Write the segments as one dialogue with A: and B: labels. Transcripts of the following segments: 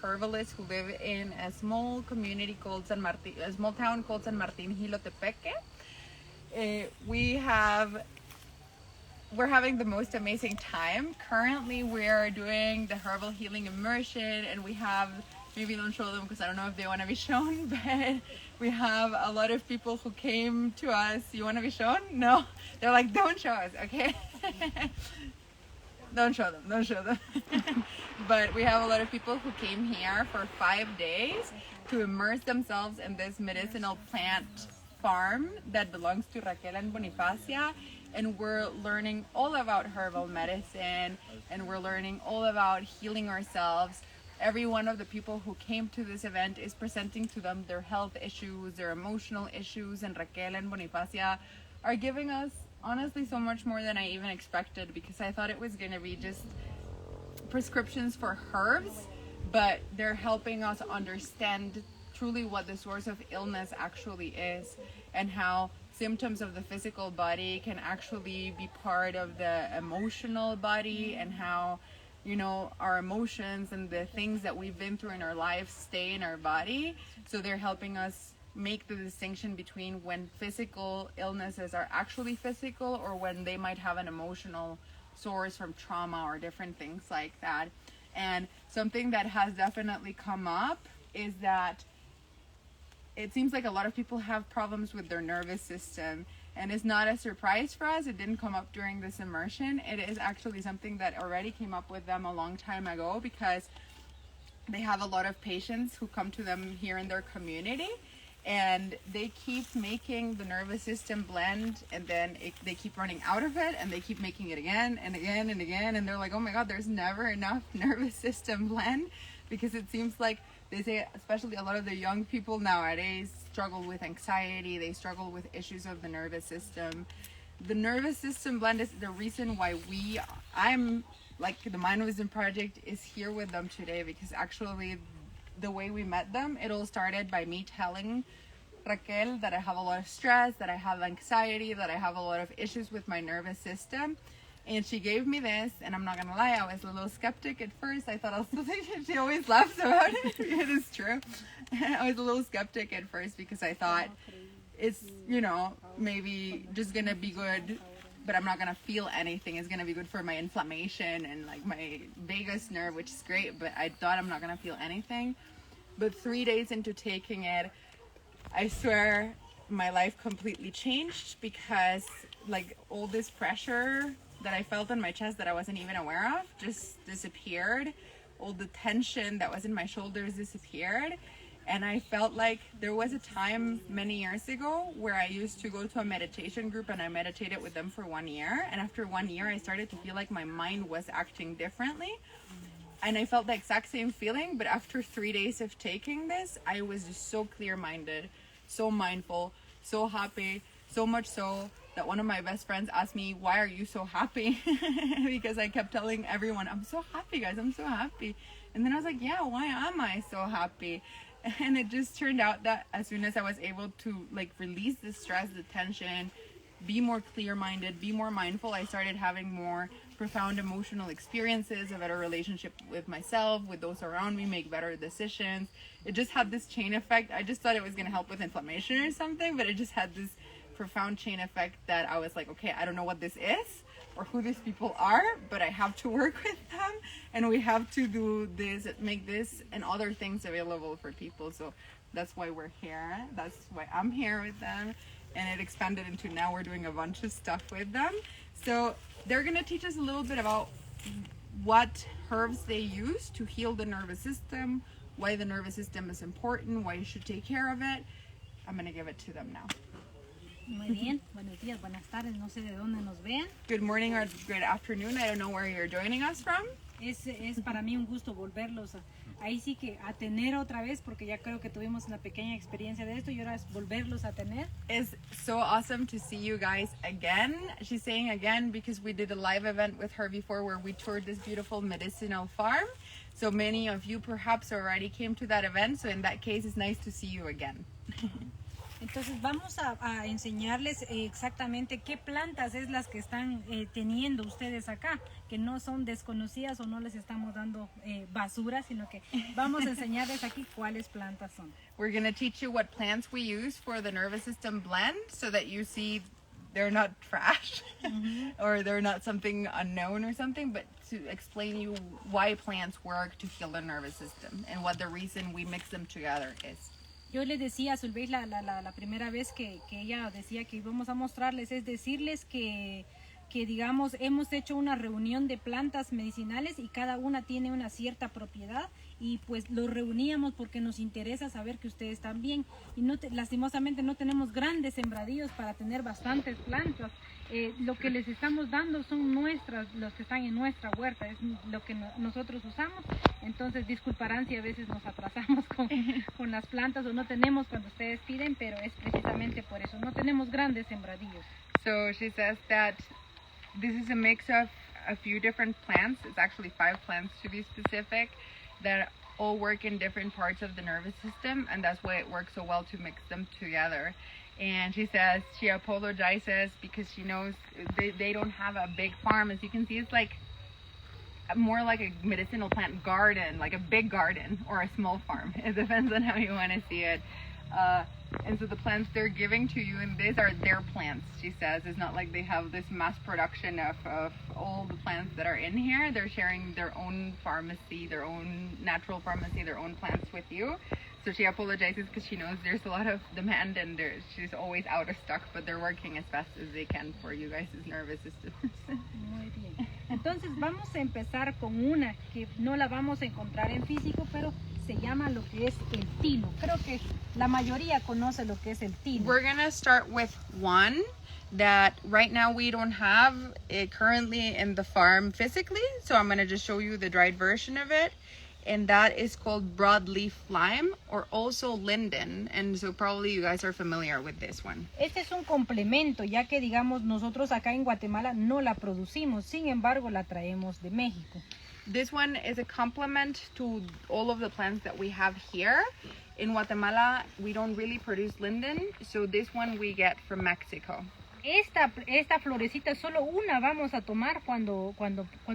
A: herbalists who live in a small community called a small town called San Martin Jilotepeque. We're having the most amazing time. Currently, we're doing the herbal healing immersion, and we have, maybe don't show them because I don't know if they want to be shown, but we have a lot of people who came to us. You want to be shown? No, they're like, don't show us, okay? Don't show them. But we have a lot of people who came here for 5 days to immerse themselves in this medicinal plant farm that belongs to Raquel and Banifacia, and we're learning all about herbal medicine, and we're learning all about healing ourselves. Every one of the people who came to this event is presenting to them their health issues, their emotional issues, and Raquel and Bonifacia are giving us honestly so much more than I even expected, because I thought it was going to be just prescriptions for herbs, but they're helping us understand truly what the source of illness actually is, and how symptoms of the physical body can actually be part of the emotional body, and how, you know, our emotions and the things that we've been through in our lives stay in our body. So they're helping us make the distinction between when physical illnesses are actually physical, or when they might have an emotional source from trauma or different things like that. And something that has definitely come up is that it seems like a lot of people have problems with their nervous system, and it's not a surprise for us. It didn't come up during this immersion. It is actually something that already came up with them a long time ago, because they have a lot of patients who come to them here in their community, and they keep making the nervous system blend, and then they keep running out of it, and they keep making it again and again and again, and they're like, oh my god, there's never enough nervous system blend, because it seems like they say, especially a lot of the young people nowadays struggle with anxiety, they struggle with issues of the nervous system. The nervous system blend is the reason why I'm like, the Mind Wisdom Project is here with them today, because actually the way we met them, it all started by me telling Raquel that I have a lot of stress, that I have anxiety, that I have a lot of issues with my nervous system. And she gave me this, and I'm not gonna lie, I was a little skeptic at first. I thought she always laughs about it. It is true. I was a little skeptic at first, because I thought it's, you know, maybe just gonna be good, but I'm not gonna feel anything. It's gonna be good for my inflammation and like my vagus nerve, which is great, but I thought I'm not gonna feel anything. But 3 days into taking it, I swear my life completely changed, because like all this pressure that I felt in my chest that I wasn't even aware of just disappeared. All the tension that was in my shoulders disappeared. And I felt like there was a time many years ago where I used to go to a meditation group, and I meditated with them for 1 year. And after 1 year, I started to feel like my mind was acting differently. And I felt the exact same feeling, but after 3 days of taking this, I was just so clear-minded, so mindful, so happy, so much so that one of my best friends asked me, why are you so happy? Because I kept telling everyone, I'm so happy, guys, I'm so happy. And then I was like, yeah, why am I so happy? And it just turned out that as soon as I was able to like release the stress, the tension, be more clear-minded, be more mindful, I started having more profound emotional experiences, a better relationship with myself, with those around me, make better decisions. It just had this chain effect. I just thought it was going to help with inflammation or something, but it just had this profound chain effect that I was like, okay, I don't know what this is or who these people are, but I have to work with them, and we have to do this, make this and other things available for people. So that's why we're here. That's why I'm here with them. And it expanded into now we're doing a bunch of stuff with them. So they're going to teach us a little bit about what herbs they use to heal the nervous system, why the nervous system is important, why you should take care of it. I'm going to give it to them now.
B: Muy bien, buenos días, buenas tardes, no sé de dónde nos vean.
A: Good morning or good afternoon. I don't know where you're joining us from.
B: Es para mí un gusto volverlos ahí sí que a tener otra vez, porque ya creo que tuvimos una pequeña experiencia de esto y ahora es volverlos a tener.
A: It's so awesome to see you guys again. She's saying again because we did a live event with her before where we toured this beautiful medicinal farm. So many of you perhaps already came to that event. So in that case, it's nice to see you again.
B: Entonces vamos a enseñarles exactamente qué plantas es las que están teniendo ustedes acá, que no son desconocidas o no les estamos dando basura, sino que vamos a enseñarles aquí cuáles plantas son.
A: We're going to teach you what plants we use for the nervous system blend so that you see they're not trash or they're not something unknown or something, but to explain you why plants work to heal the nervous system and what the reason we mix them together is.
B: Yo les decía a Solveig la primera vez que ella decía que íbamos a mostrarles, es decirles que digamos hemos hecho una reunión de plantas medicinales y cada una tiene una cierta propiedad y pues los reuníamos porque nos interesa saber que ustedes están bien y lastimosamente no tenemos grandes sembradíos para tener bastantes plantas. Lo que les estamos dando son los que están en nuestra huerta, es lo que nosotros usamos. Entonces disculparán si a veces nos atrasamos con las plantas o no tenemos cuando ustedes piden, pero es precisamente por eso, no tenemos grandes sembradíos.
A: So she says that this is a mix of a few different plants. It's actually 5 plants to be specific that all work in different parts of the nervous system, and that's why it works so well to mix them together. And she says she apologizes because she knows they don't have a big farm. As you can see, it's like more like a medicinal plant garden, like a big garden or a small farm. It depends on how you want to see it. And so the plants they're giving to you, and these are their plants, she says. It's not like they have this mass production of all the plants that are in here. They're sharing their own pharmacy, their own natural pharmacy, their own plants with you. So she apologizes because she knows there's a lot of demand and she's always out of stock, but they're working as fast as they can for you guys' nervous systems.
B: Muy bien. Entonces vamos a empezar con una que no la vamos a encontrar en físico, pero se llama lo que es el tilo. Creo que la mayoría conoce lo que es el tilo.
A: We're going to start with one that right now we don't have it currently in the farm physically. So I'm going to just show you the dried version of it. And that is called broadleaf lime or also linden. And so probably you guys are familiar with this one.
B: Este es un complemento, ya que digamos nosotros acá en Guatemala no la producimos, sin embargo la traemos de México.
A: This one is a complement to all of the plants that we have here. In Guatemala, we don't really produce linden, so this one we get from Mexico.
B: Esta florecita solo una vamos a tomar cuando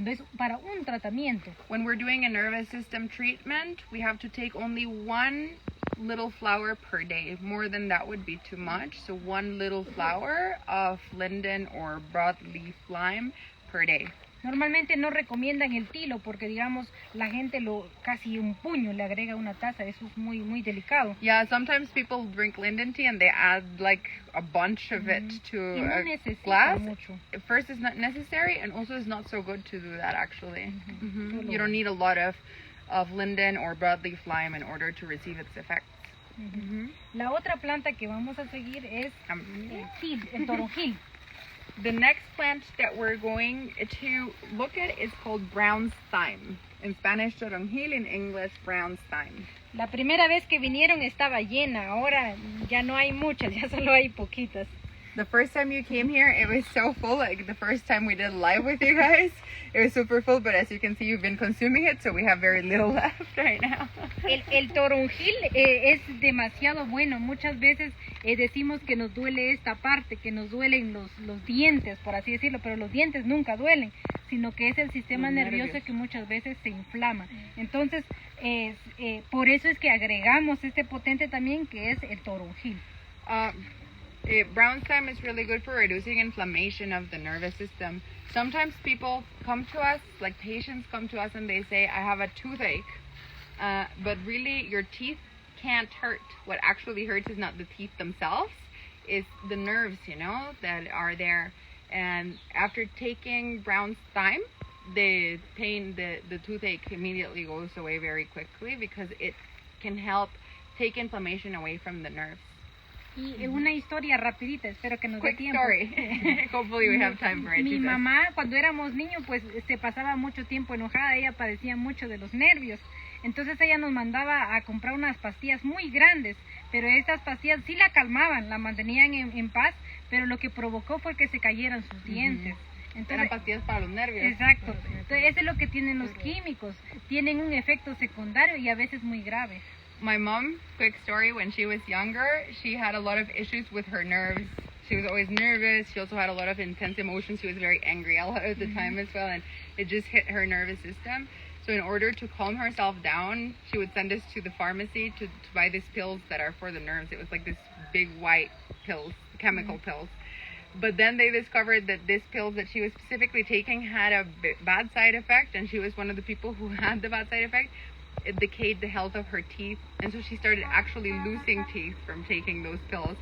B: es para un tratamiento.
A: When we're doing a nervous system treatment, we have to take only one little flower per day. More than that would be too much. So one little flower of linden or broadleaf lime per day.
B: Normalmente no recomiendan el tilo porque digamos la gente casi un puño le agrega una taza, eso es muy delicado.
A: Yeah, sometimes people drink linden tea and they add like a bunch of it to a glass.
B: Mucho.
A: First, it's not necessary, and also it's not so good to do that actually. You don't need a lot of linden or broadleaf lime in order to receive its effects.
B: La otra planta que vamos a seguir es el toronjil.
A: The next plant that we're going to look at is called brown thyme. In Spanish, toronjil, in English, brown thyme.
B: La primera vez que vinieron estaba llena, ahora ya no hay muchas, ya solo hay poquitas.
A: The first time you came here, it was so full. Like the first time we did live with you guys, it was super full. But as you can see, you've been consuming it, so we have very little left right now.
B: El toronjil es demasiado bueno. Muchas veces decimos que nos duele esta parte, que nos duelen los dientes, por así decirlo, pero los dientes nunca duelen, sino que es el sistema nervioso que muchas veces se inflama. Entonces, por eso es que agregamos este potente también, que es el toronjil.
A: Brown thyme is really good for reducing inflammation of the nervous system. Sometimes people come to us, like patients come to us and they say, I have a toothache, but really your teeth can't hurt. What actually hurts is not the teeth themselves, it's the nerves, that are there. And after taking brown thyme, the pain, the toothache immediately goes away very quickly because it can help take inflammation away from the nerves.
B: Y una historia rapidita, espero que nos dé tiempo.
A: Story. Hopefully we have time for it.
B: Mi mamá, cuando éramos niños, pues se pasaba mucho tiempo enojada, ella padecía mucho de los nervios. Entonces ella nos mandaba a comprar unas pastillas muy grandes, pero estas pastillas sí la calmaban, la mantenían en paz, pero lo que provocó fue que se cayeran sus dientes. Entonces,
A: eran pastillas para los nervios.
B: Exacto. Entonces, eso es lo que tienen los químicos. Tienen un efecto secundario y a veces muy grave.
A: my mom, quick story, when she was younger, she had a lot of issues with her nerves. She was always nervous. She also had a lot of intense emotions. She was very angry a lot of the time as well, and it just hit her nervous system. So in order to calm herself down, she would send us to the pharmacy to buy these pills that are for the nerves. It was like this big white pills, chemical pills. But then they discovered that this pills that she was specifically taking had a bad side effect, and she was one of the people who had the bad side effect. It decayed the health of her teeth, and so she started actually losing teeth from taking those pills.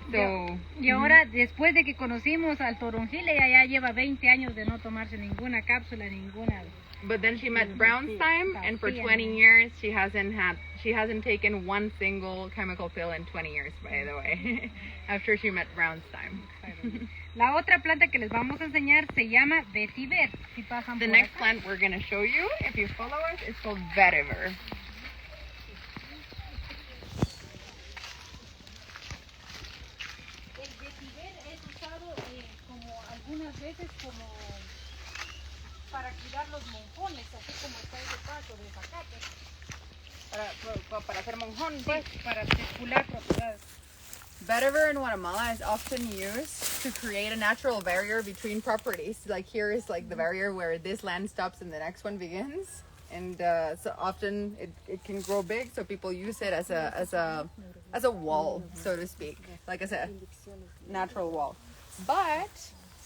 B: Y ahora, después de que conocimos al toronjil, ella ya lleva 20 años de no tomarse ninguna cápsula, ninguna.
A: But then she met Brownstime, and for 20 years she hasn't taken one single chemical pill in 20 years, by the way, after she met Brownstime.
B: La otra planta que les vamos a enseñar se llama vetiver. Si pasan
A: The
B: por
A: next
B: acá.
A: plant we're going to show you, if you follow us, is called vetiver.
B: El vetiver es usado como algunas veces como para cuidar los monjones, así como está ese paso de zacate.
A: Para hacer monjón,
B: Sí, para circular propiedades.
A: Vetiver in Guatemala is often used to create a natural barrier between properties. Like here is like the barrier where this land stops and the next one begins. And so often it can grow big, so people use it as a wall, so to speak, like as a natural wall. But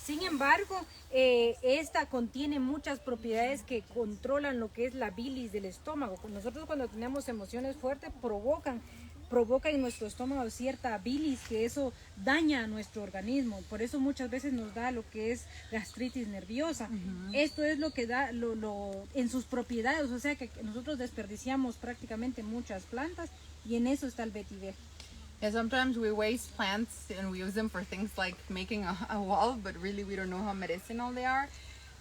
B: Sin embargo, esta contiene muchas propiedades que controlan lo que es la bilis del estómago. Nosotros cuando tenemos emociones fuertes provoca en nuestro estómago cierta bilis, que eso daña a nuestro organismo. Por eso muchas veces nos da lo que es gastritis nerviosa. Esto es lo que da en sus propiedades, o sea que nosotros desperdiciamos prácticamente muchas plantas y en eso está el vetiver.
A: yeah, sometimes we waste plants and we use them for things like making a wall, but really we don't know how medicinal they are.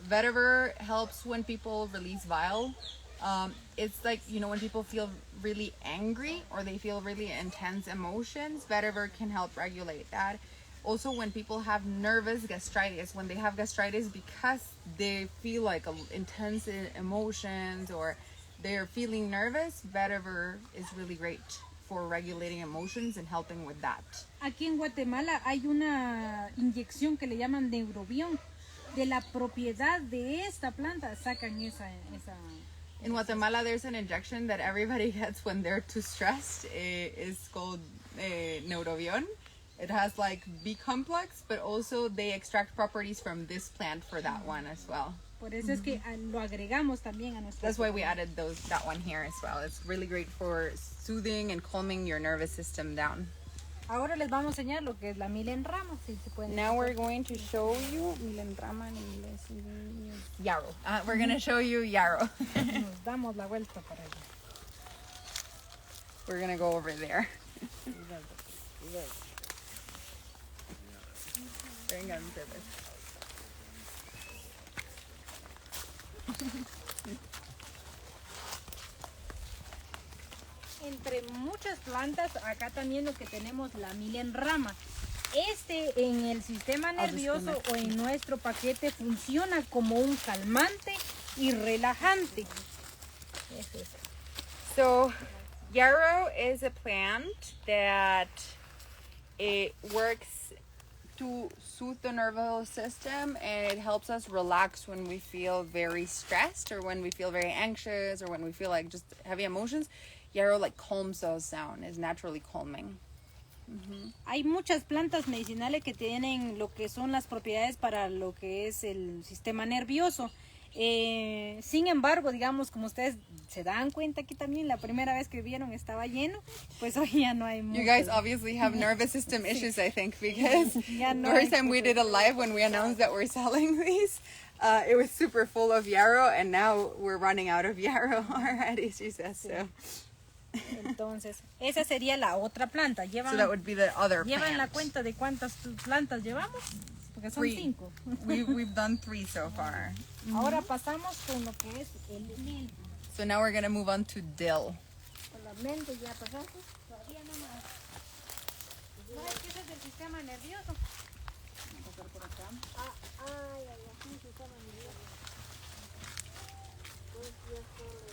A: Vetiver helps when people release bile. It's like, you know, when people feel really angry or they feel really intense emotions, vetiver can help regulate that. Also, when people have nervous gastritis, when they have gastritis because they feel like intense emotions or they're feeling nervous, vetiver is really great for regulating emotions and helping with that.
B: Aquí en Guatemala hay una inyección que le llaman neurobión. De la propiedad de esta planta sacan esa.
A: In Guatemala, there's an injection that everybody gets when they're too stressed. It's called Neurobion. It has like B complex, but also they extract properties from this plant for that one as well.
B: Por eso es que lo agregamos también a nuestra.
A: That's why we added that one here as well. It's really great for soothing and calming your nervous system down.
B: Ahora les vamos a enseñar lo que es la milenrama. Si se pueden.
A: Now we're going to show you milenrama en inglés. Yarrow. We're going to show you yarrow.
B: Nos damos la vuelta para allá.
A: We're going to go over there. Vengan ustedes.
B: Entre muchas plantas, acá también lo que tenemos la milenrama. En el sistema nervioso o en nuestro paquete funciona como un calmante y relajante.
A: So, yarrow is a plant that it works to soothe the nervous system, and it helps us relax when we feel very stressed or when we feel very anxious or when we feel like just heavy emotions. Yarrow like calms us down, is naturally calming.
B: Hay muchas plantas medicinales que tienen lo que son las propiedades para lo que es el sistema nervioso. Sin embargo, digamos, como ustedes se dan cuenta aquí también, la primera vez que vieron estaba lleno, pues hoy ya no hay mucho.
A: You guys obviously have nervous system issues, I think, because
B: Ya no
A: the first
B: hay
A: time we
B: mucho.
A: did a live when we announced that we're selling these, it was super full of yarrow, and now we're running out of yarrow already, she says. So
B: Entonces, esa sería la otra planta.
A: that would be the other
B: ¿Llevan la
A: plant.
B: cuenta de cuántas plantas llevamos? Porque son 5.
A: We've done 3 so far.
B: Ahora pasamos con lo que es el mil.
A: So now we're going to move on to dill.
B: Con la mente ya pasaste. Todavía no más. ¿Sabes qué es el sistema nervioso? Vamos a pasar por acá. Sí, sistema nervioso. Pues ya solo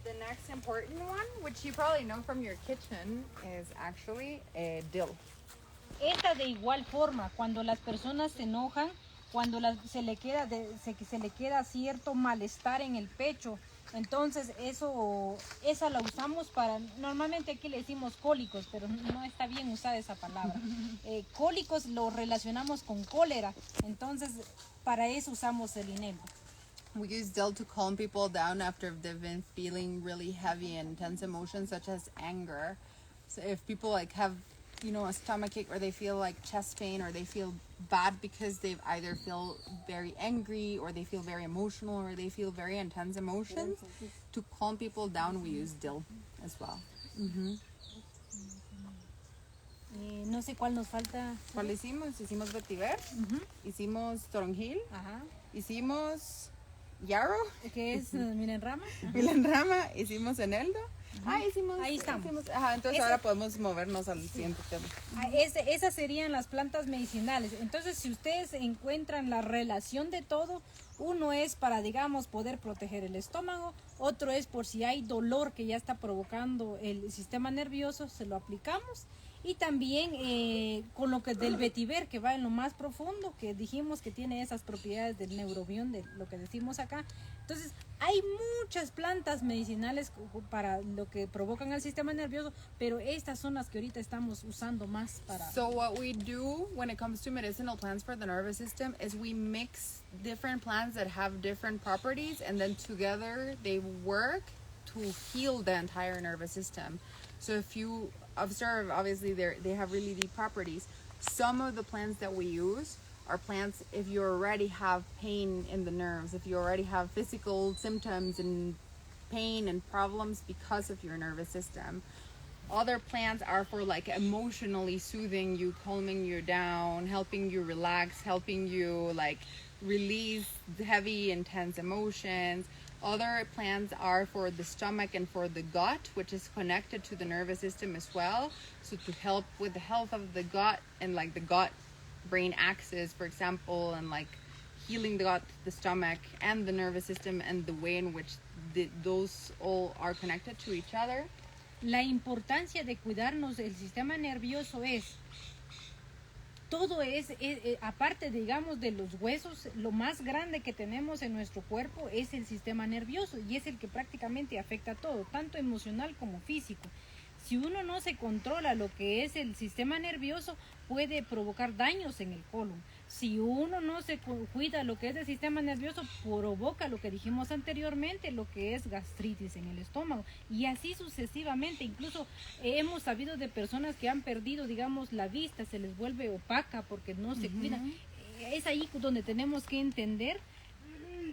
A: The next important one, which you probably know from your kitchen, is actually dill.
B: Esta de igual forma, cuando las personas se enojan, cuando se le queda cierto malestar en el pecho, entonces esa la usamos para, normalmente aquí le decimos cólicos, pero no está bien usar esa palabra. Cólicos lo relacionamos con cólera, entonces para eso usamos el inelo.
A: We use dill to calm people down after they've been feeling really heavy and intense emotions such as anger. So if people like have, you know, a stomachache, or they feel like chest pain, or they feel bad because they've either feel very angry, or they feel very emotional, or they feel very intense emotions, to calm people down we use dill as well.
B: No sé cuál nos falta.
A: ¿Cuál hicimos? Hicimos vetiver, hicimos toronjil, hicimos Yarrow,
B: que es milenrama.
A: Milenrama, hicimos eneldo. Hicimos.
B: Ahí estamos.
A: Entonces ahora podemos movernos al siguiente tema.
B: Esas serían las plantas medicinales. Entonces, si ustedes encuentran la relación de todo, uno es para, digamos, poder proteger el estómago, otro es por si hay dolor que ya está provocando el sistema nervioso, se lo aplicamos. Y también con lo que del vetiver, que va en lo más profundo, que dijimos que tiene esas propiedades del neurobión, de lo que decimos acá. Entonces, hay muchas plantas medicinales para lo que provocan el sistema nervioso, pero estas son las que ahorita estamos usando más para...
A: So what we do when it comes to medicinal plants for the nervous system is we mix different plants that have different properties, and then together they work to heal the entire nervous system. So if you observe, obviously they have really deep properties. Some of the plants that we use are plants if you already have pain in the nerves, if you already have physical symptoms and pain and problems because of your nervous system. Other plants are for like emotionally soothing you, calming you down, helping you relax, helping you like release heavy, intense emotions. Other plants are for the stomach and for the gut, which is connected to the nervous system as well. So to help with the health of the gut and like the gut brain axis, for example, and like healing the gut, the stomach, and the nervous system, and the way in which those all are connected to each other.
B: La importancia de cuidarnos del sistema nervioso es, todo es aparte, digamos, de los huesos, lo más grande que tenemos en nuestro cuerpo es el sistema nervioso, y es el que prácticamente afecta todo, tanto emocional como físico. Si uno no se controla lo que es el sistema nervioso, puede provocar daños en el colon. Si uno no se cuida lo que es el sistema nervioso, provoca lo que dijimos anteriormente, lo que es gastritis en el estómago. Y así sucesivamente. Incluso hemos sabido de personas que han perdido, digamos, la vista, se les vuelve opaca porque no se cuidan. Es ahí donde tenemos que entender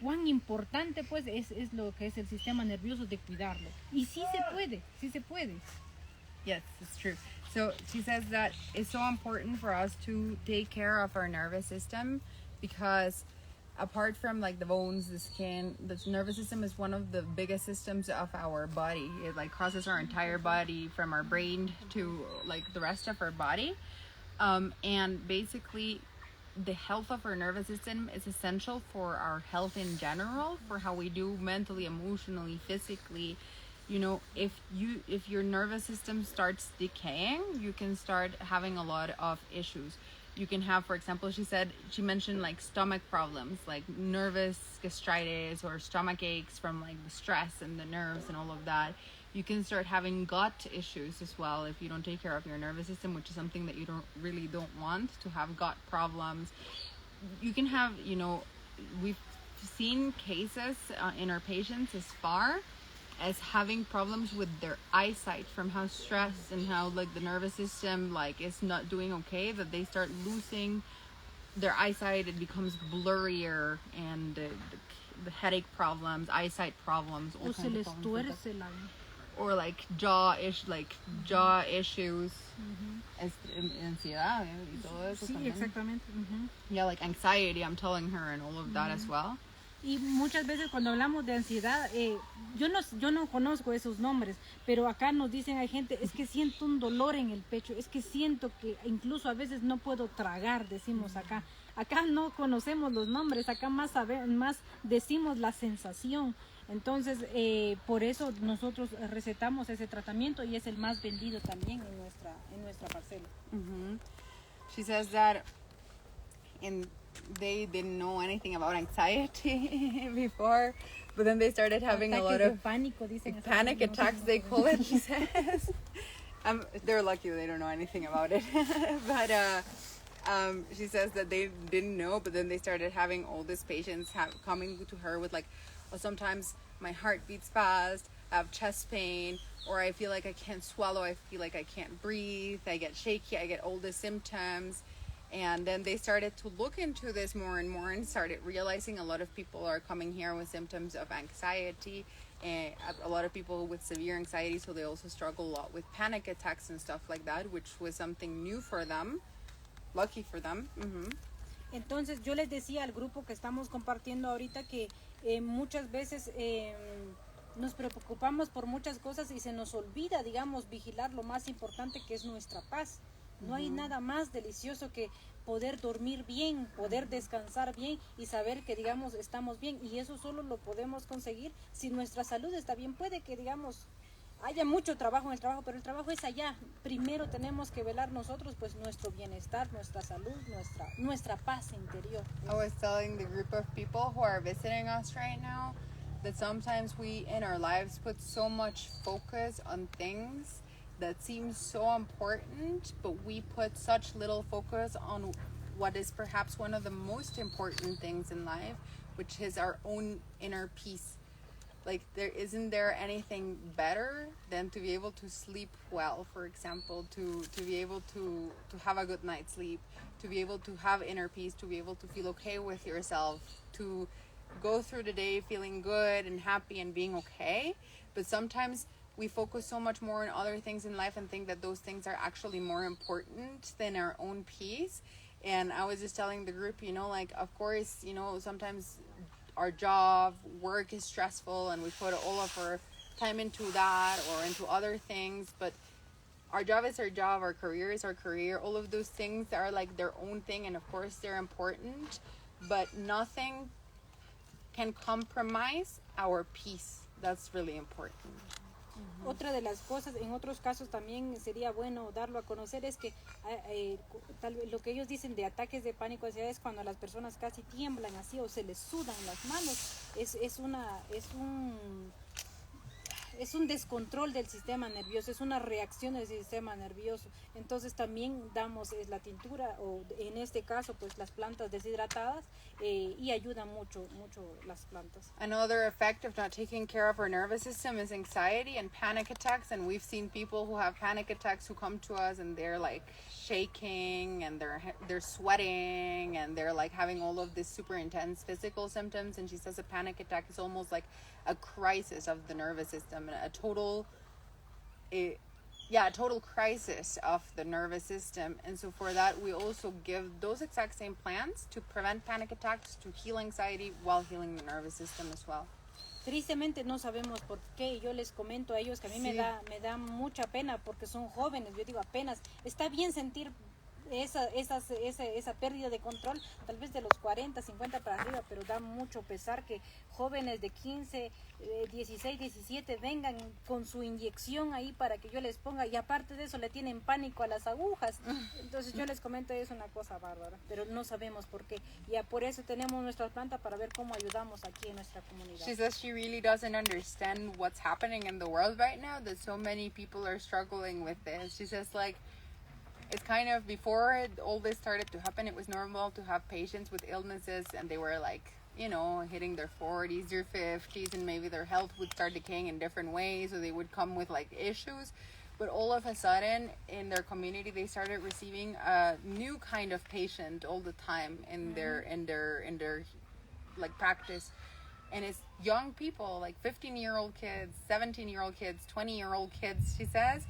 B: cuán importante pues es lo que es el sistema nervioso, de cuidarlo. Y sí se puede, sí se puede.
A: Yes, it's true. So she says that it's so important for us to take care of our nervous system, because apart from like the bones, the skin, the nervous system is one of the biggest systems of our body. It like crosses our entire body, from our brain to like the rest of our body. And basically the health of our nervous system is essential for our health in general, for how we do mentally, emotionally, physically. You know, if your nervous system starts decaying, you can start having a lot of issues. You can have, for example, she mentioned like stomach problems, like nervous gastritis or stomach aches from like the stress and the nerves and all of that. You can start having gut issues as well if you don't take care of your nervous system, which is something that you don't want to have, gut problems. You can have, you know, we've seen cases in our patients as far as having problems with their eyesight from how stressed and how like the nervous system like is not doing okay, that they start losing their eyesight. It becomes blurrier, and the headache problems, eyesight problems,
B: O se les tuerce la...
A: or like jaw issues, ansiedad y todo eso.
B: Sí,
A: también.
B: exactamente.
A: Yeah, like anxiety, I'm telling her, and all of that as well.
B: Y muchas veces cuando hablamos de ansiedad, yo no conozco esos nombres, pero acá nos dicen, hay gente, es que siento un dolor en el pecho, es que siento que incluso a veces no puedo tragar, decimos acá. Acá no conocemos los nombres, acá más decimos la sensación. Entonces, por eso nosotros recetamos ese tratamiento y es el más vendido también en nuestra parcela.
A: Mm-hmm. She says that they didn't know anything about anxiety before, but then they started having a lot of
B: pánico, dicen
A: panic attacks, they call it, she says. They're lucky they don't know anything about it. But she says that they didn't know, but then they started having all these patients coming to her with like, oh, sometimes my heart beats fast, I have chest pain, or I feel like I can't swallow, I feel like I can't breathe, I get shaky, I get all the symptoms. And then they started to look into this more and more and started realizing a lot of people are coming here with symptoms of anxiety, and a lot of people with severe anxiety, so they also struggle a lot with panic attacks and stuff like that, which was something new for them, lucky for them. Mm-hmm.
B: Entonces yo les decía al grupo que estamos compartiendo ahorita que muchas veces nos preocupamos por muchas cosas y se nos olvida, digamos, vigilar lo más importante que es nuestra paz. No hay nada más delicioso que poder dormir bien, poder descansar bien y saber que, digamos, estamos bien. Y eso solo lo podemos conseguir si nuestra salud está bien. Puede que, digamos, haya mucho trabajo en el trabajo, pero el trabajo es allá. Primero tenemos que velar nosotros, pues, nuestro bienestar, nuestra salud, nuestra paz interior.
A: I was telling the group of people who are visiting us right now that sometimes we, in our lives, put so much focus on things that seems so important, but we put such little focus on what is perhaps one of the most important things in life, which is our own inner peace. Like, isn't there anything better than to be able to sleep well, for example, to be able to have a good night's sleep, to be able to have inner peace, to be able to feel okay with yourself, to go through the day feeling good and happy and being okay. But sometimes we focus so much more on other things in life and think that those things are actually more important than our own peace. And I was just telling the group, you know, like, of course, you know, sometimes our job, work is stressful and we put all of our time into that or into other things, but our job is our job, our career is our career. All of those things are like their own thing, and of course they're important, but nothing can compromise our peace. That's really important.
B: Otra de las cosas, en otros casos también sería bueno darlo a conocer, es que tal vez lo que ellos dicen de ataques de pánico es cuando las personas casi tiemblan así o se les sudan las manos. Es un descontrol del sistema nervioso, es una reacción del sistema nervioso. Entonces también damos la tintura, o en este caso pues las plantas deshidratadas, y ayudan mucho las plantas.
A: Another effect of not taking care of our nervous system is anxiety and panic attacks, and we've seen people who have panic attacks who come to us and they're like shaking and they're sweating and they're like having all of this super intense physical symptoms. And she says a panic attack is almost like a crisis of the nervous system, a total crisis of the nervous system. And so for that, we also give those exact same plants to prevent panic attacks, to heal anxiety while healing the nervous system as well.
B: Tristemente no sabemos por qué. Yo les comento a ellos que a mí me da mucha pena porque son jóvenes. Yo digo, apenas está bien sentir esa pérdida de control, tal vez de los 40, 50 para arriba, pero da mucho pesar que jóvenes de 15, 16, 17 vengan con su inyección ahí para que yo les ponga, y aparte de eso le tienen pánico a las agujas. Entonces yo les comento, es una cosa bárbara, pero no sabemos por qué. Y por eso tenemos nuestra planta para ver cómo ayudamos aquí en nuestra comunidad.
A: She says she really doesn't understand what's happening in the world right now, that so many people are struggling with this. She says, like, it's kind of, before all this started to happen, it was normal to have patients with illnesses and they were like, you know, hitting their 40s, their 50s, and maybe their health would start decaying in different ways, or they would come with like issues. But all of a sudden in their community, they started receiving a new kind of patient all the time in their like practice. And it's young people, like 15-year-old kids, 17-year-old kids, 20-year-old kids, she says,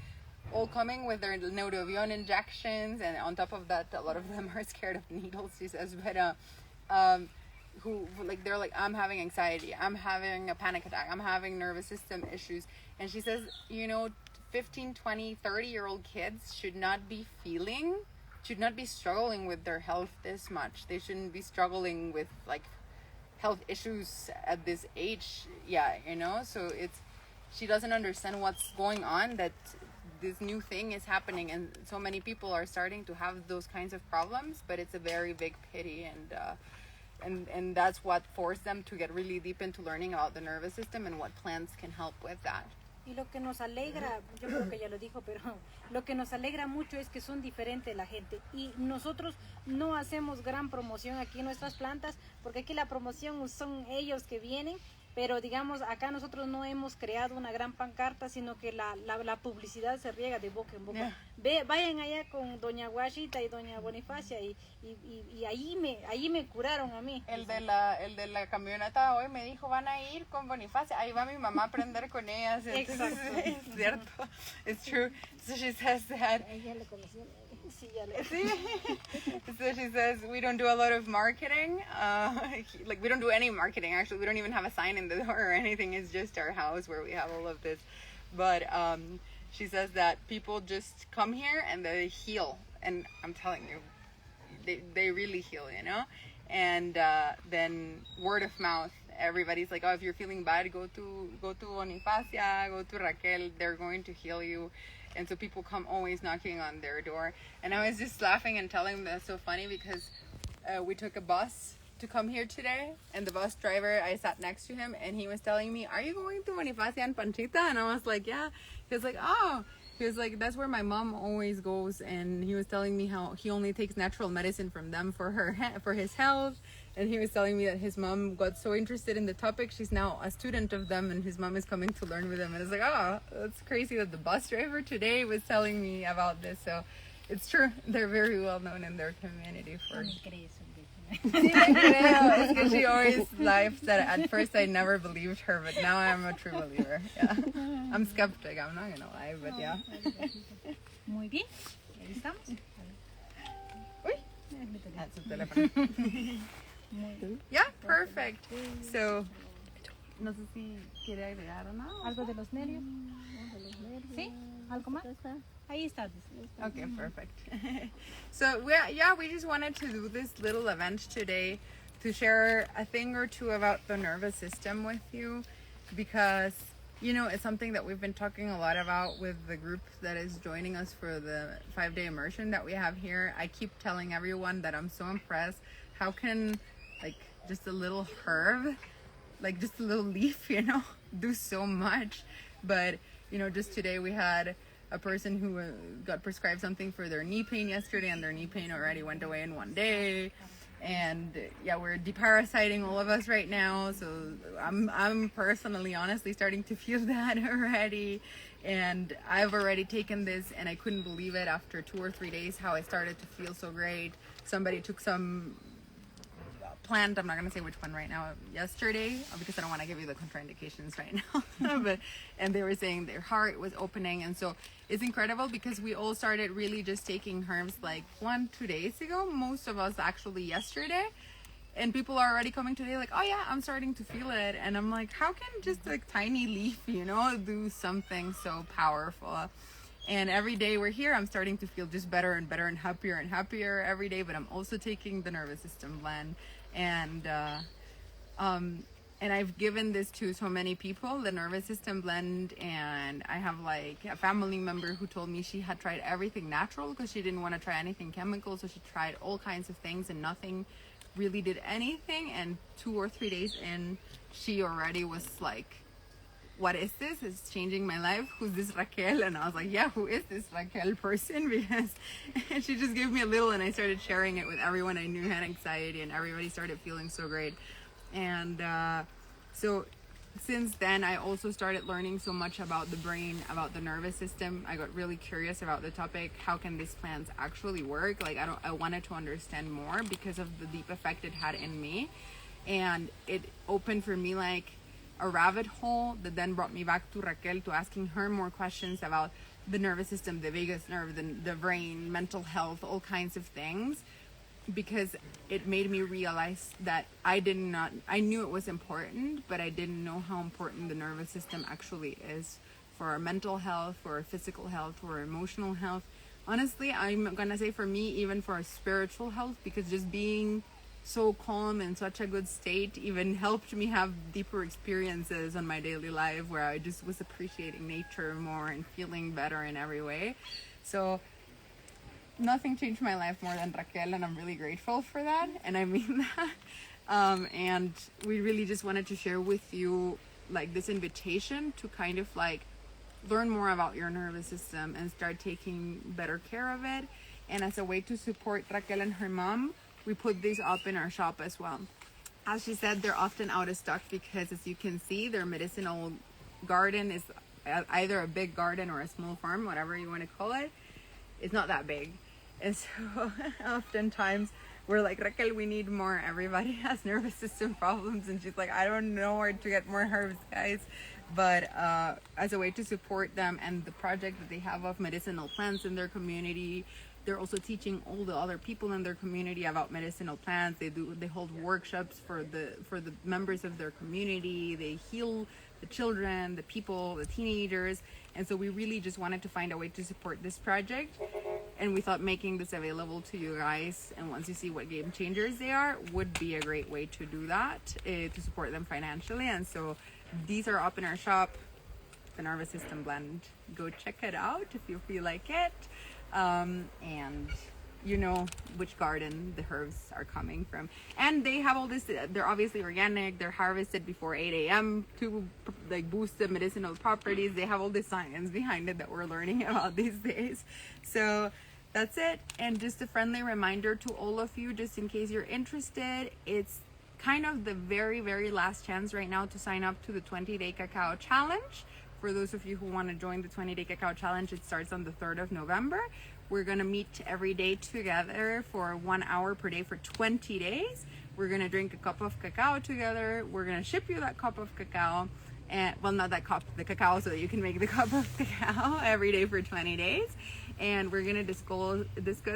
A: all coming with their Nodovion injections, and on top of that, a lot of them are scared of needles, she says. But who like they're like, I'm having anxiety, I'm having a panic attack, I'm having nervous system issues. And she says, 15, 20, 30-year-old kids should not be struggling with their health this much. They shouldn't be struggling with like health issues at this age. So she doesn't understand what's going on, that this new thing is happening, and so many people are starting to have those kinds of problems. But it's a very big pity, and that's what forced them to get really deep into learning about the nervous system and what plants can help with that.
B: Y lo que nos alegra, yo creo que ya lo dijo, pero lo que nos alegra mucho es que son diferentes la gente, y nosotros no hacemos gran promoción aquí en nuestras plantas, porque aquí la promoción son ellos que vienen, pero digamos acá nosotros no hemos creado una gran pancarta, sino que la publicidad se riega de boca en boca. Vayan allá con doña Guachita y doña Bonifacia, y ahí me curaron a mí.
A: El de la camioneta hoy me dijo, van a ir con Bonifacia, ahí va mi mamá a aprender con ellas. Entonces, es cierto, it's true. So she says that.
B: Ella le conoció.
A: So she says we don't do a lot of marketing, like we don't do any marketing actually. We don't even have a sign in the door or anything. It's just our house where we have all of this. But she says that people just come here and they heal, and I'm telling you, they really heal, and then word of mouth, everybody's like, oh, if you're feeling bad, go to Bonifacia, go to Raquel, they're going to heal you. And so people come always knocking on their door. And I was just laughing and telling them that's so funny, because we took a bus to come here today, and the bus driver, I sat next to him, and he was telling me, are you going to Banifacia and Panchita? And I was like, yeah. He was like, oh. He was like, that's where my mom always goes. And he was telling me how he only takes natural medicine from them for his health. And he was telling me that his mom got so interested in the topic, she's now a student of them, and his mom is coming to learn with him. And it's like, oh, that's crazy that the bus driver today was telling me about this. So it's true, they're very well known in their community for. Es que she always laughs that at first I never believed her, but now I'm a true believer. Yeah, I'm skeptic, I'm not gonna lie, but yeah.
B: Muy bien, ahí estamos.
A: Uy, that's a teléfono. Yeah, perfect. So, no sé si quiere agregar o no.
B: ¿Algo de los nervios? ¿Sí? ¿Algo más? Ahí está.
A: Okay, perfect. So, we just wanted to do this little event today to share a thing or two about the nervous system with you, because, it's something that we've been talking a lot about with the group that is joining us for the 5-day immersion that we have here. I keep telling everyone that I'm so impressed. How can just a little herb, just a little leaf, do so much? But, just today we had a person who got prescribed something for their knee pain yesterday, and their knee pain already went away in one day. And we're deparasiting, all of us right now. So I'm personally, honestly starting to feel that already. And I've already taken this, and I couldn't believe it after 2 or 3 days how I started to feel so great. Somebody took some plant, I'm not going to say which one right now, yesterday, because I don't want to give you the contraindications right now. And they were saying their heart was opening. And so it's incredible, because we all started really just taking herbs 1-2 days ago, most of us actually yesterday. And people are already coming today like, oh yeah, I'm starting to feel it. And I'm like, how can just a tiny leaf, do something so powerful? And every day we're here, I'm starting to feel just better and better and happier every day. But I'm also taking the nervous system blend. And I've given this to so many people, the nervous system blend. And I have a family member who told me she had tried everything natural because she didn't want to try anything chemical. So she tried all kinds of things, and nothing really did anything. And 2 or 3 days in, she already was like, what is this? It's changing my life. Who's this Raquel? And I was like, yeah, who is this Raquel person? Because she just gave me a little, and I started sharing it with everyone I knew had anxiety, and everybody started feeling so great. And so since then, I also started learning so much about the brain, about the nervous system. I got really curious about the topic. How can these plants actually work? I wanted to understand more because of the deep effect it had in me. And it opened for me a rabbit hole that then brought me back to Raquel, to asking her more questions about the nervous system, the vagus nerve, the brain, mental health, all kinds of things. because it made me realize that I knew it was important, but I didn't know how important the nervous system actually is for our mental health, for our physical health, for our emotional health. Honestly, I'm gonna say for me, even for our spiritual health, because just being so calm and such a good state even helped me have deeper experiences on my daily life where I just was appreciating nature more and feeling better in every way. So nothing changed my life more than Raquel, and I'm really grateful for that, and I mean that. And we really just wanted to share with you like this invitation to kind of like learn more about your nervous system and start taking better care of it. And as a way to support Raquel and her mom, we put these up in our shop as well. As she said, they're often out of stock because, as you can see, their medicinal garden is either a big garden or a small farm, whatever you want to call it. It's not that big. And so oftentimes we're like, Raquel, we need more. Everybody has nervous system problems. And she's like, I don't know where to get more herbs, guys. But as a way to support them and the project that they have of medicinal plants in their community, they're also teaching all the other people in their community about medicinal plants. They hold workshops for the members of their community. They heal the children, the people, the teenagers. And so we really just wanted to find a way to support this project. And we thought making this available to you guys, and once you see what game changers they are, would be a great way to do that, to support them financially. And so these are up in our shop, the Nervous System Blend. Go check it out if you feel like it. And you know which garden the herbs are coming from. And they have all this, they're obviously organic, they're harvested before 8 a.m. to like boost the medicinal properties. They have all this science behind it that we're learning about these days. So that's it. And just a friendly reminder to all of you, just in case you're interested, it's kind of the very, very last chance right now to sign up to the 20-day cacao challenge. For those of you who want to join the 20-day cacao challenge, it starts on the 3rd of November. We're going to meet every day together for 1 hour per day for 20 days. We're going to drink a cup of cacao together. We're going to ship you that cup of cacao. And, well, not that cup, the cacao, so that you can make the cup of cacao every day for 20 days. And we're going to discuss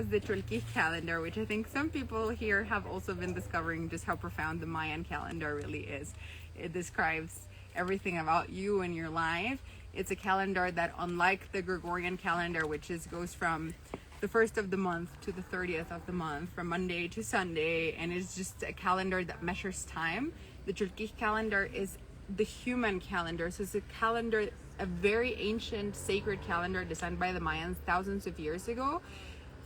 A: the Cholquij calendar, which I think some people here have also been discovering just how profound the Mayan calendar really is. It describes everything about you and your life. It's a calendar that, unlike the Gregorian calendar, which goes from the 1st of the month to the 30th of the month, from Monday to Sunday, and it's just a calendar that measures time. The Cholquij calendar is the human calendar. So it's a calendar, a very ancient sacred calendar designed by the Mayans thousands of years ago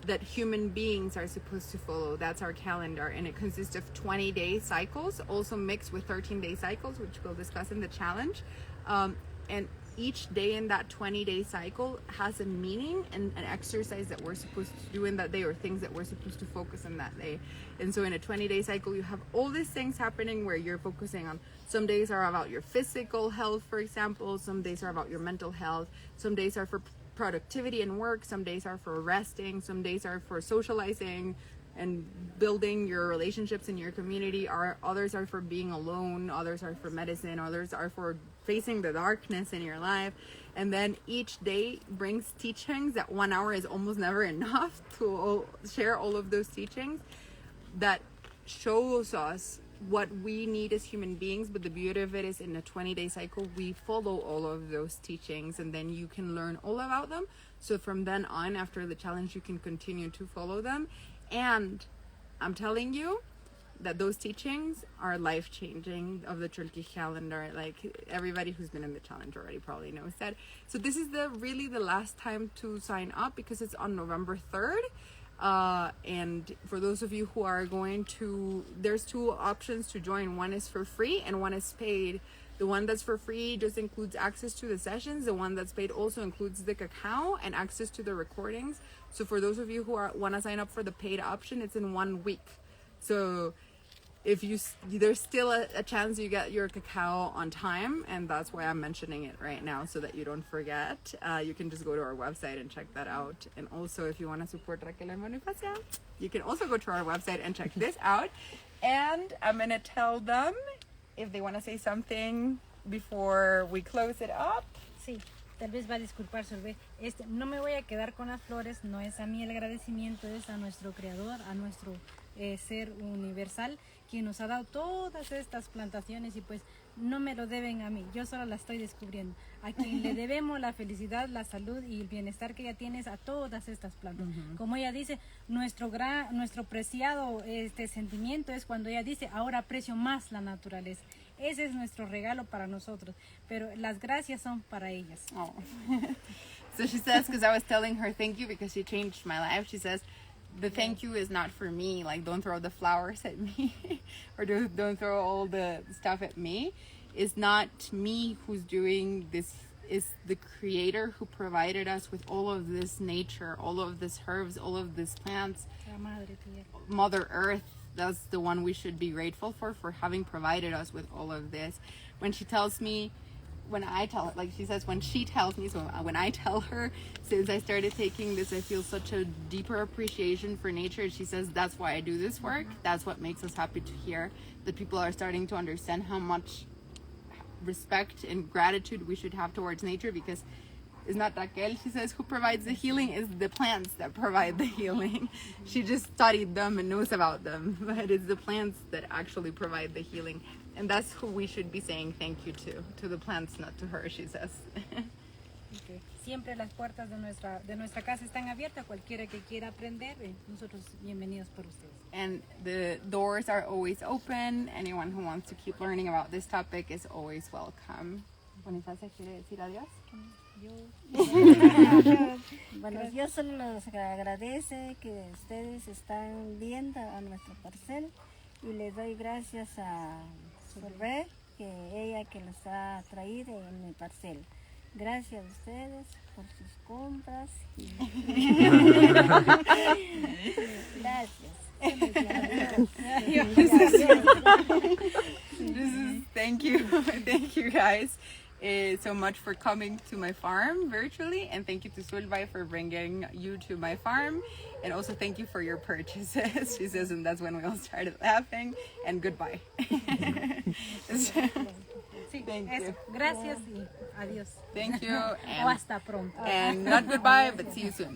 A: that human beings are supposed to follow. That's our calendar, and it consists of 20-day cycles, also mixed with 13-day cycles, which we'll discuss in the challenge. And each day in that 20-day cycle has a meaning and an exercise that we're supposed to do in that day, or things that we're supposed to focus on that day. And so in a 20-day cycle, you have all these things happening where you're focusing on, some days are about your physical health, for example, some days are about your mental health, some days are for productivity and work, some days are for resting, some days are for socializing and building your relationships in your community, others are for being alone, others are for medicine, others are for facing the darkness in your life. And then each day brings teachings that 1 hour is almost never enough to share all of those teachings that shows us what we need as human beings. But the beauty of it is, in a 20-day cycle, we follow all of those teachings, and then you can learn all about them. So from then on, after the challenge, you can continue to follow them. And I'm telling you that those teachings are life-changing of the Cholquij calendar. Like, everybody who's been in the challenge already probably knows that. So this is really the last time to sign up, because it's on November 3rd. And for those of you who are going to, there's 2 options to join. One is for free and one is paid. The one that's for free just includes access to the sessions. The one that's paid also includes the cacao and access to the recordings. So for those of you who want to sign up for the paid option, it's in 1 week. So if there's still a chance you get your cacao on time, and that's why I'm mentioning it right now, so that you don't forget. You can just go to our website and check that out. And also, if you want to support Raquel and Banifacia, you can also go to our website and check this out. And I'm going to tell them if they want to say something before we close it up.
B: Sí, tal vez va a disculpar, Solveig. No me voy a quedar con las flores, no es a mí el agradecimiento, es a nuestro creador, a nuestro ser universal, quien nos ha dado todas estas plantaciones y pues no me lo deben a mí, yo solo la estoy descubriendo. A quien le debemos la felicidad, la salud y el bienestar que ella tiene es a todas estas plantas. Como ella dice, nuestro preciado sentimiento es cuando ella dice, ahora aprecio más la naturaleza. Ese es nuestro regalo para nosotros, pero las gracias son para ellas.
A: Oh. So she says, because I was telling her thank you because she changed my life, she says, the thank you is not for me, like don't throw the flowers at me or don't throw all the stuff at me. It's not me who's doing this, is the creator who provided us with all of this nature, all of these herbs, all of these plants. Mother Earth, that's the one we should be grateful for having provided us with all of this. When she tells me, when I tell her, like she says, when she tells me, so when I tell her, since I started taking this, I feel such a deeper appreciation for nature. She says, that's why I do this work. That's what makes us happy to hear that people are starting to understand how much respect and gratitude we should have towards nature, because it's not Raquel, she says, who provides the healing, is the plants that provide the healing. She just studied them and knows about them, but it's the plants that actually provide the healing. And that's who we should be saying thank you to the plants, not to her, she says.
B: Okay. Siempre las puertas de nuestra casa están abiertas, cualquiera que quiera aprender, nosotros bienvenidos por ustedes.
A: And the doors are always open. Anyone who wants to keep learning about this topic is always welcome. Banifacia, ¿quiere decir adiós?
C: Bueno, yo solo les agradece que ustedes están viendo a nuestro parcel y les doy gracias a Solveig, que ella que los ha traído en mi parcel. Gracias a ustedes por sus compras. Gracias.
A: Thank you. Thank you guys so much for coming to my farm virtually, and thank you to Solveig for bringing you to my farm, and also thank you for your purchases. She says, and that's when we all started laughing, and goodbye.
B: Sí,
A: Thank
B: eso.
A: you.
B: Gracias y adiós.
A: Thank you.
B: O hasta pronto.
A: And not goodbye, but see you soon.